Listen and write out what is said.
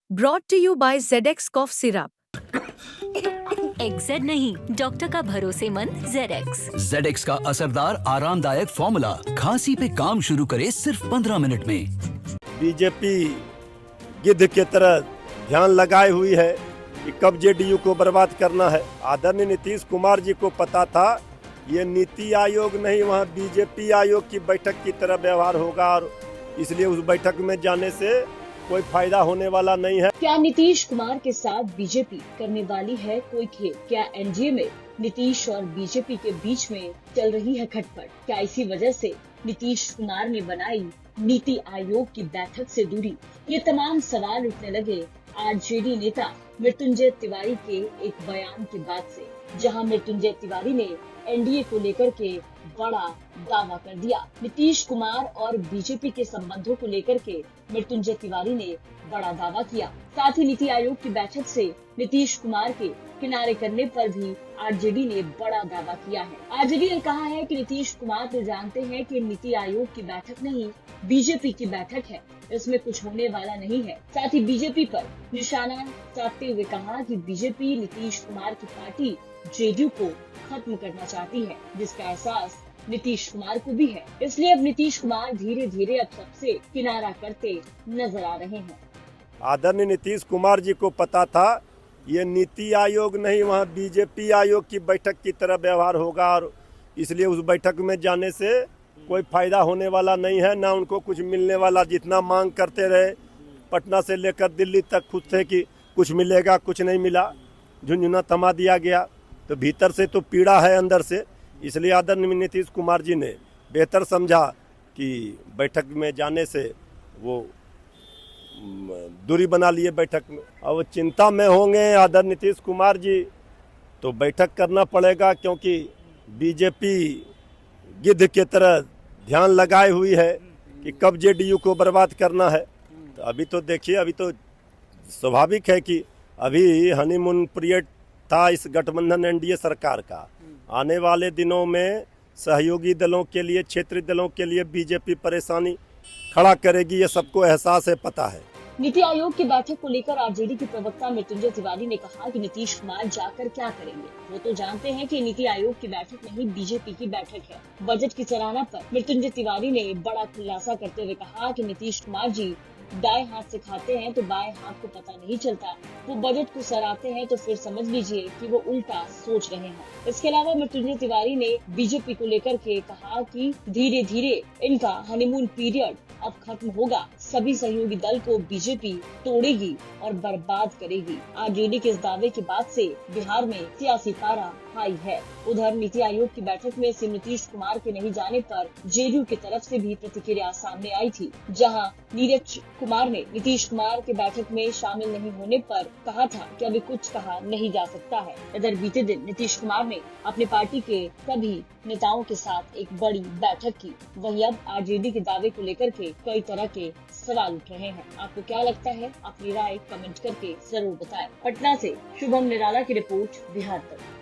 Brought to you by ZX Cough Syrup. XZ नहीं, doctor का भरोसेमंद ZX। ZX का असरदार आरामदायक फॉर्मूला खांसी पे काम शुरू करे सिर्फ 15 मिनट में। बीजेपी गिद्ध के तरह ध्यान लगाए हुई है कि कब जेडीयू को बर्बाद करना है। आदरणीय नीतीश कुमार जी को पता था ये नीति आयोग नहीं, वहाँ बीजेपी आयोग की बैठक की तरह व्यवहार होगा और इसलिए उस बैठक में जाने से कोई फायदा होने वाला नहीं है। क्या नीतीश कुमार के साथ बीजेपी करने वाली है कोई खेल? क्या एनडीए में नीतीश और बीजेपी के बीच में चल रही है खटपट? क्या इसी वजह से नीतीश कुमार ने बनाई नीति आयोग की बैठक से दूरी? ये तमाम सवाल उठने लगे आरजेडी नेता मृत्युंजय तिवारी के एक बयान के बाद से, जहां मृत्युंजय तिवारी ने एनडीए को लेकर के बड़ा दावा कर दिया। नीतीश कुमार और बीजेपी के संबंधों को लेकर के मृत्युंजय तिवारी ने बड़ा दावा किया। साथ ही नीति आयोग की बैठक से नीतीश कुमार के किनारे करने पर भी आरजेडी ने बड़ा दावा किया है। आरजेडी ने कहा है कि नीतीश कुमार तो जानते हैं कि नीति आयोग की बैठक नहीं, बीजेपी की बैठक है, इसमें कुछ होने वाला नहीं है। साथ ही बीजेपी पर निशाना साधते हुए कहा कि बीजेपी नीतीश कुमार की पार्टी जेडीयू को खत्म करना चाहती है, जिसका एहसास नीतीश कुमार को भी है। इसलिए अब नीतीश कुमार धीरे धीरे अब सबसे किनारा करते नजर आ रहे हैं। आदरणीय नीतीश कुमार जी को पता था ये नीति आयोग नहीं, वहाँ बीजेपी आयोग की बैठक की तरह व्यवहार होगा और इसलिए उस बैठक में जाने से कोई फायदा होने वाला नहीं है, ना उनको कुछ मिलने वाला। जितना मांग करते रहे पटना से लेकर दिल्ली तक खुद थे कि कुछ मिलेगा, कुछ नहीं मिला, झुंझुना थमा दिया गया। तो भीतर से तो पीड़ा है अंदर से, इसलिए आदरणीय नीतीश कुमार जी ने बेहतर समझा कि बैठक में जाने से वो दूरी बना लिए बैठक में। अब चिंता में होंगे आदरणीय नीतीश कुमार जी, तो बैठक करना पड़ेगा, क्योंकि बीजेपी गिद्ध के तरह ध्यान लगाए हुई है कि कब जेडीयू को बर्बाद करना है। तो अभी तो देखिए, अभी तो स्वाभाविक है कि अभी हनीमून पीरियड था इस गठबंधन एनडीए सरकार का। आने वाले दिनों में सहयोगी दलों के लिए, क्षेत्रीय दलों के लिए बीजेपी परेशानी खड़ा करेगी, ये सबको एहसास है, पता है। नीति आयोग की बैठक को लेकर आरजेडी के प्रवक्ता मृत्युंजय तिवारी ने कहा कि नीतीश कुमार जाकर क्या करेंगे, वो तो जानते हैं कि नीति आयोग की बैठक नहीं, बीजेपी की बैठक है। बजट की सराहना पर मृत्युंजय तिवारी ने बड़ा खुलासा करते हुए कहा कि नीतीश कुमार जी दाएं हाथ से खाते हैं तो बाएं हाथ को पता नहीं चलता। वो बजट को सराहते हैं तो फिर समझ लीजिए कि वो उल्टा सोच रहे हैं। इसके अलावा मृत्युंजय तिवारी ने बीजेपी को लेकर के कहा कि धीरे धीरे इनका हनीमून पीरियड अब खत्म होगा, सभी सहयोगी दल को बीजेपी तोड़ेगी और बर्बाद करेगी। आरजेडी के इस दावे के बाद से बिहार में सियासी पारा हाई है। उधर नीति आयोग की बैठक में से नीतीश कुमार के नहीं जाने पर जेडीयू की तरफ से भी प्रतिक्रिया सामने आई थी, जहां नीरज कुमार ने नीतीश कुमार के बैठक में शामिल नहीं होने पर कहा था कि अभी कुछ कहा नहीं जा सकता है। इधर बीते दिन नीतीश कुमार ने अपनी पार्टी के सभी नेताओं के साथ एक बड़ी बैठक की। वहीं अब आरजेडी के दावे को लेकर के कई तरह के सवाल उठ रहे हैं। आपको क्या लगता है? अपनी राय कमेंट करके जरूर बताएं। पटना से शुभम निराला की रिपोर्ट, बिहार तक।